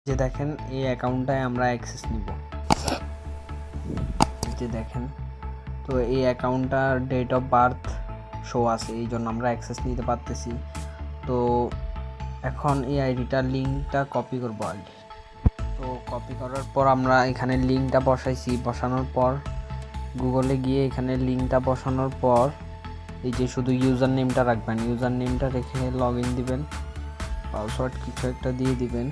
যে দেখেন এই অ্যাকাউন্টটায় আমরা অ্যাক্সেস নিব, যে দেখেন তো এই অ্যাকাউন্টটার ডেট অফ বার্থ শো আছে, এই জন্য আমরা অ্যাক্সেস নিতে পারতেছি। তো এখন এই আইডিটার লিঙ্কটা কপি করবো আগে। তো কপি করার পর আমরা এখানে লিঙ্কটা বসাইছি, বসানোর পর গুগলে গিয়ে এখানে লিঙ্কটা বসানোর পর এই যে শুধু ইউজার নেমটা রাখবেন, ইউজার নেমটা রেখে লগ ইন দিবেন, পাসওয়ার্ড কিছু একটা দিয়ে দিবেন।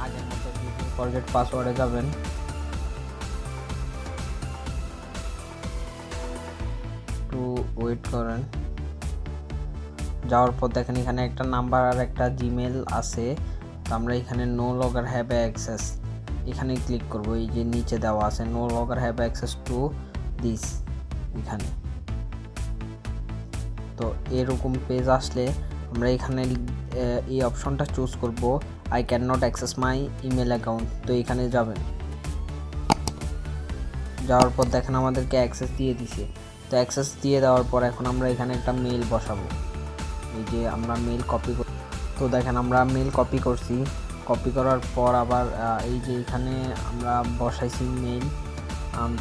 আগের মতো ফরগেট পাসওয়ার্ডে যাবেন, একটু ওয়েট করেন। যাওয়ার পর দেখেন এখানে একটা নাম্বার আর একটা জিমেল আছে। তো আমরা এখানে নো লগার হ্যাভ অ্যাক্সেস এখানে ক্লিক করব। এই যে নিচে দেওয়া আছে no longer have access to this, এখানে। তো এরকম পেজ আসলে আমরা এখানে এই অপশনটা চুজ করব, I can not access my email account. তো এখানে যাবেন, যাওয়ার পর দেখেন আমাদেরকে অ্যাক্সেস দিয়ে দিছে। তো অ্যাক্সেস দিয়ে দেওয়ার পর এখন আমরা এখানে একটা মেল বসাবো। এই যে আমরা মেল কপি, তো দেখেন আমরা মেল কপি করছি। কপি করার পর আবার এই যে এখানে আমরা বসাইছি মেল।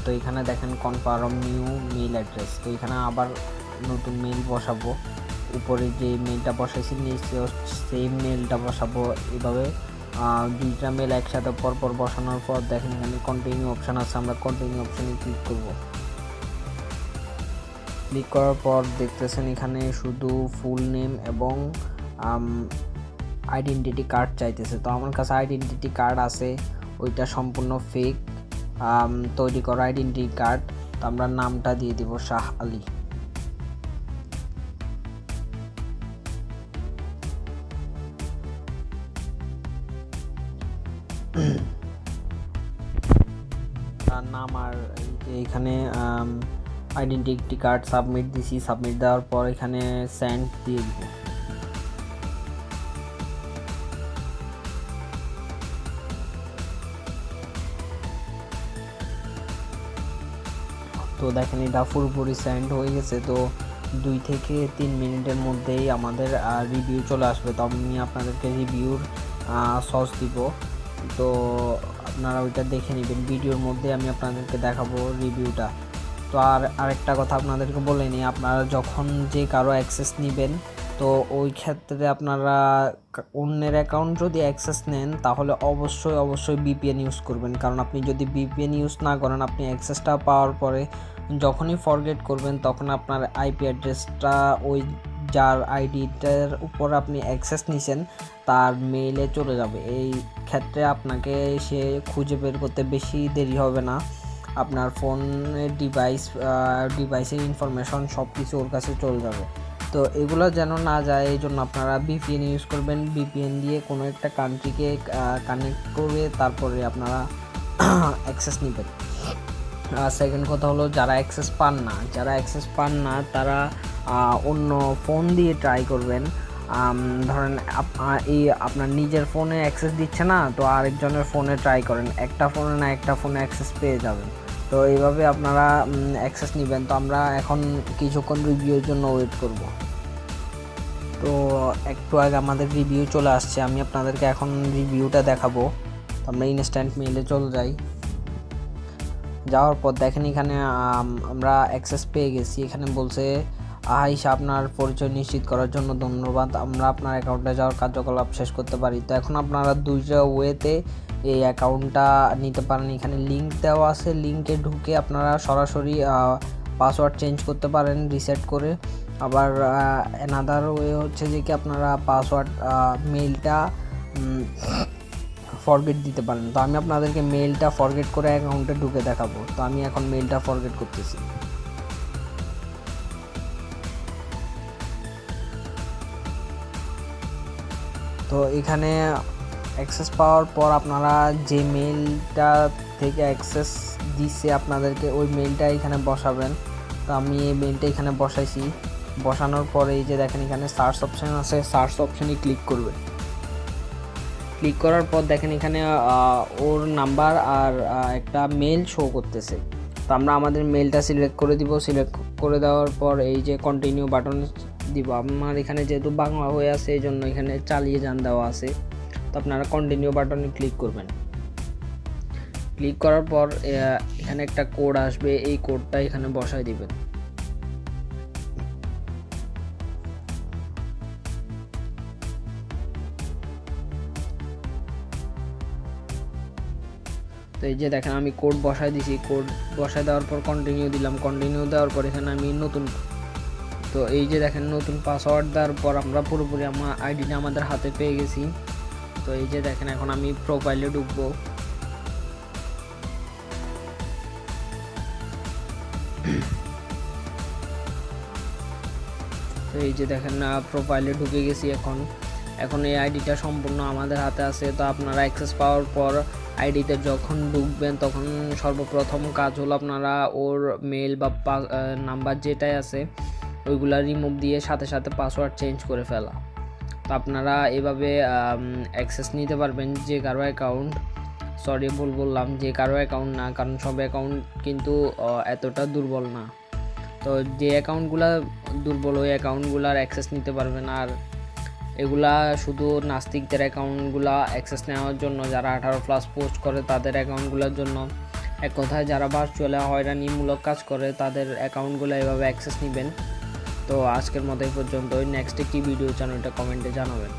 তো এখানে দেখেন কনফার্ম নিউ মেল অ্যাড্রেস। তো এখানে আবার নতুন মেল বসাবো, উপরে যে মেলটা বসাইছি নিচে সেম মেলটা বসাবো। এভাবে দুইটা মেল একসাথে পরপর বসানোর পর দেখেন এখানে কন্টিনিউ অপশান আছে, আমরা কন্টিনিউ অপশানে ক্লিক করব। ক্লিক করার পর দেখতেছেন এখানে শুধু ফুল নেম এবং আইডেন্টিটি কার্ড চাইতেছে। তো আমার কাছে আইডেন্টিটি কার্ড আছে, ওইটা সম্পূর্ণ ফেক তৈরি করা আইডেন্টিটি কার্ড। তো আমরা নামটা দিয়ে দিব শাহ আলী। তার নাম আর এখানে আইডেন্টিটি কার্ড সাবমিট দিছি। সাবমিট দেওয়ার পর এখানে সেন্ড দিয়ে দিব। তো দেখেন এটা পুরোপুরি সেন্ড হয়ে গেছে। তো 2 থেকে 3 মিনিটের মধ্যেই আমাদের রিভিউ চলে আসবে। তো আমি আপনাদেরকে রিভিউর সস দিব, তো আপনারা ওইটা দেখে নেবেন। ভিডিওর মধ্যে আমি আপনাদেরকে দেখাবো রিভিউটা। তো আরেকটা কথা আপনাদেরকে বলে নিই, আপনারা যখন যে কারো অ্যাক্সেস নেবেন, তো ওই ক্ষেত্রে আপনারা অন্যের অ্যাকাউন্ট যদি অ্যাক্সেস নেন তাহলে অবশ্যই বিপিএন ইউজ করবেন। কারণ আপনি যদি বিপিএন ইউজ না করেন, আপনি অ্যাক্সেসটা পাওয়ার পরে যখনই ফরগেট করবেন তখন আপনার আইপি অ্যাড্রেসটা ওই যার আইডিটার উপর আপনি অ্যাক্সেস নিছেন তার মেইলে চলে যাবে। এই ক্ষেত্রে আপনাকে সে খুঁজে বের করতে বেশি দেরি হবে না। আপনার ফোনের ডিভাইসের ইনফরমেশন সব কিছু ওর কাছে চলে যাবে। তো এগুলো যেন না যায় এই জন্য আপনারা ভিপিএন ইউজ করবেন। ভিপিএন দিয়ে কোনো একটা কান্ট্রিকে কানেক্ট করে তারপরে আপনারা অ্যাক্সেস নেবেন। সেকেন্ড কথা হলো যারা অ্যাক্সেস পান না তারা অন্য ফোন দিয়ে ট্রাই করবেন। ধরেন আপনার নিজের ফোনে অ্যাক্সেস দিচ্ছে না, তো আরেকজনের ফোনে ট্রাই করেন, একটা ফোনে অ্যাক্সেস পেয়ে যাবেন। তো এইভাবে আপনারা অ্যাক্সেস নেবেন। তো আমরা এখন কিছুক্ষণ রিভিউর জন্য ওয়েট করব। তো একটু আগে আমাদের রিভিউ চলে আসছে, আমি আপনাদেরকে এখন রিভিউটা দেখাবো। তো আমরা ইনস্ট্যান্ট মেইলে চলে যাই। যাওয়ার পর দেখেন এখানে আমরা অ্যাক্সেস পেয়ে গেছি। এখানে বলছে আহাইশা আপনার পরিচয় নিশ্চিত করার জন্য ধন্যবাদ, আমরা আপনার অ্যাকাউন্টে যাওয়ার কার্যকলাপ শেষ করতে পারি। তো এখন আপনারা দুইটা ওয়েতে এই অ্যাকাউন্টটা নিতে পারেন। এখানে লিঙ্ক দেওয়া আছে, লিঙ্কে ঢুকে আপনারা সরাসরি পাসওয়ার্ড চেঞ্জ করতে পারেন রিসেট করে। আবার অ্যানাদার ওয়ে হচ্ছে যে কি আপনারা পাসওয়ার্ড মেইলটা ফরগেট দিতে পারেন। তো আমি আপনাদেরকে মেইলটা ফরগেট করে অ্যাকাউন্টে ঢুকে দেখাবো। তো আমি এখন মেইলটা ফরগেট করতেছি। তো এখানে অ্যাক্সেস পাওয়ার পর আপনারা যে মেইলটা থেকে অ্যাক্সেস দিচ্ছে আপনাদেরকে ওই মেইলটা এখানে বসাবেন। তো আমি এই মেইলটা এখানে বসাইছি। বসানোর পরে এই যে দেখেন এখানে সার্চ অপশান আছে, সার্চ অপশানে ক্লিক করবে। ক্লিক করার পর দেখেন এখানে ওর নাম্বার আর একটা মেল শো করতেছে। তো আমরা আমাদের মেলটা সিলেক্ট করে দিব। সিলেক্ট করে দেওয়ার পর এই যে কন্টিনিউ বাটন দিব। আমার এখানে যেহেতু বাংলা হয়ে আছে এই জন্য এখানে চালিয়ে যান দেওয়া আছে। তো আপনারা কন্টিনিউ বাটনে ক্লিক করবেন। ক্লিক করার পর এখানে একটা কোড আসবে, এই কোডটা এখানে বসায় দিবেন। তো এই যে দেখেন আমি কোড বসায় দিছি। কোড বসায় দেওয়ার পর কন্টিনিউ দিলাম। কন্টিনিউ দেওয়ার পর এখানে আমি নতুন, তো এই যে দেখেন নতুন পাসওয়ার্ড দেওয়ার পর আমরা পুরোপুরি আমার আইডিটা আমাদের হাতে পেয়ে গেছি। তো এই যে দেখেন এখন আমি প্রোফাইলে ঢুকবো। তো এই যে দেখেন প্রোফাইলে ঢুকে গেছি। এখন এই আইডিটা সম্পূর্ণ আমাদের হাতে আছে। তো আপনারা অ্যাক্সেস পাওয়ার পর আইডিতে যখন ঢুকবেন তখন সর্বপ্রথম কাজ হলো আপনারা ওর মেল বা নাম্বার যেটাই আছে ওইগুলা রিমুভ দিয়ে সাথে সাথে পাসওয়ার্ড চেঞ্জ করে ফেলা। তো আপনারা এভাবে অ্যাক্সেস নিতে পারবেন যে কারো অ্যাকাউন্ট, সরি ভুল বললাম, যে কারো অ্যাকাউন্ট না, কারণ সব অ্যাকাউন্ট কিন্তু এতটা দুর্বল না। তো যে অ্যাকাউন্টগুলো দুর্বল ওই অ্যাকাউন্টগুলোর অ্যাক্সেস নিতে পারবেন। আর এগুলা শুধু নাস্তিকদের অ্যাকাউন্টগুলো অ্যাক্সেস নেওয়ার জন্য, যারা 18+ পোস্ট করে তাদের অ্যাকাউন্টগুলোর জন্য। এক কথায় যারা ভার্চুয়ালে হয়রানিমূলক কাজ করে তাদের অ্যাকাউন্টগুলো এভাবে অ্যাক্সেস নেবেন। তো আজকের মতো এই পর্যন্তই। নেক্সট কি ভিডিও চান ওইটা কমেন্টে জানাবেন।